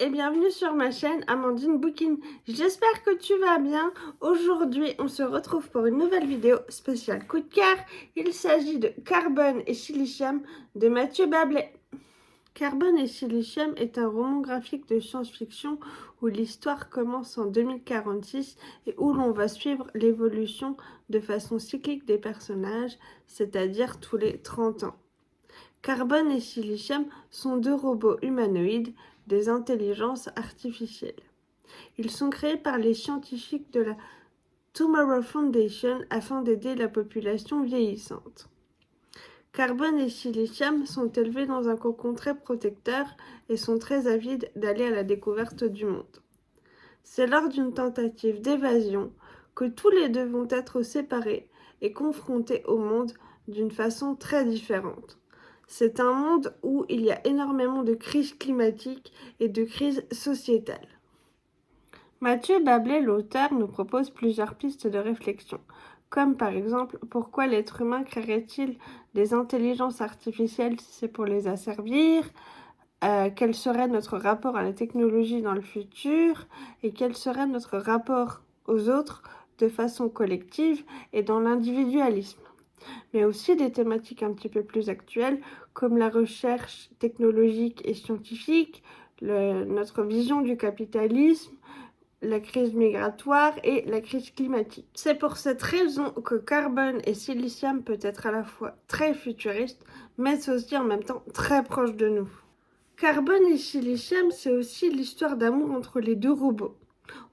et bienvenue sur ma chaîne Amandine Boukine. J'espère que tu vas bien. Aujourd'hui, on se retrouve pour une nouvelle vidéo spéciale coup de cœur. Il s'agit de Carbone et Silicium de Mathieu Bablet. Carbone et Silicium est un roman graphique de science-fiction où l'histoire commence en 2046 et où l'on va suivre l'évolution de façon cyclique des personnages, c'est-à-dire tous les 30 ans. Carbone et Silicium sont deux robots humanoïdes, des intelligences artificielles. Ils sont créés par les scientifiques de la Tomorrow Foundation afin d'aider la population vieillissante. Carbone et Silicium sont élevés dans un cocon très protecteur et sont très avides d'aller à la découverte du monde. C'est lors d'une tentative d'évasion que tous les deux vont être séparés et confrontés au monde d'une façon très différente. C'est un monde où il y a énormément de crises climatiques et de crises sociétales. Mathieu Bablet, l'auteur, nous propose plusieurs pistes de réflexion, comme par exemple pourquoi l'être humain créerait-il des intelligences artificielles si c'est pour les asservir, quel serait notre rapport à la technologie dans le futur et quel serait notre rapport aux autres de façon collective et dans l'individualisme. Mais aussi des thématiques un petit peu plus actuelles comme la recherche technologique et scientifique, notre vision du capitalisme, la crise migratoire et la crise climatique. C'est pour cette raison que Carbone et Silicium peut être à la fois très futuriste, mais aussi en même temps très proche de nous. Carbone et Silicium, c'est aussi l'histoire d'amour entre les deux robots.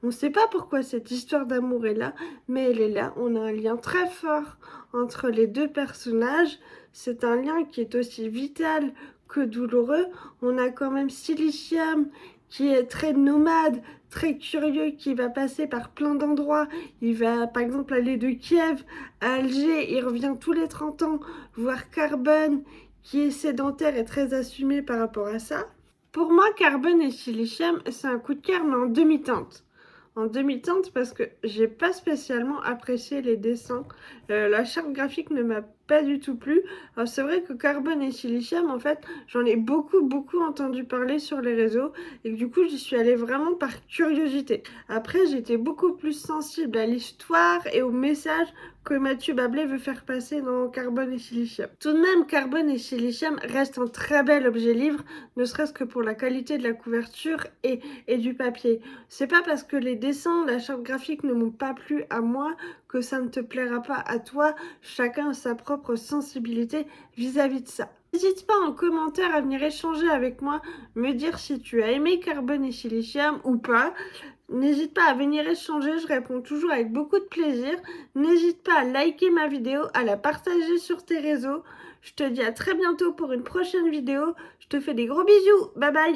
On ne sait pas pourquoi cette histoire d'amour est là, mais elle est là. On a un lien très fort entre les deux personnages. C'est un lien qui est aussi vital que douloureux. On a quand même Silicium qui est très nomade, très curieux, qui va passer par plein d'endroits. Il va par exemple aller de Kiev à Alger, il revient tous les 30 ans, voir Carbone qui est sédentaire et très assumé par rapport à ça. Pour moi, Carbone et Silicium, c'est un coup de cœur, mais en demi-teinte. En demi-teinte parce que j'ai pas spécialement apprécié les dessins. La charte graphique ne m'a pas du tout plu. Alors c'est vrai que Carbone et Silicium, en fait, j'en ai beaucoup entendu parler sur les réseaux et que du coup j'y suis allée vraiment par curiosité. Après, j'étais beaucoup plus sensible à l'histoire et au message que Mathieu Bablet veut faire passer dans Carbone et Silicium. Tout de même, Carbone et Silicium restent un très bel objet livre, ne serait-ce que pour la qualité de la couverture et du papier. C'est pas parce que les dessins, la charte graphique ne m'ont pas plu à moi que ça ne te plaira pas à toi. Chacun a sa propre sensibilité vis-à-vis de ça. N'hésite pas en commentaire à venir échanger avec moi, me dire si tu as aimé Carbone et Silicium ou pas. N'hésite pas à venir échanger, je réponds toujours avec beaucoup de plaisir. N'hésite pas à liker ma vidéo, à la partager sur tes réseaux. Je te dis à très bientôt pour une prochaine vidéo. Je te fais des gros bisous. Bye bye.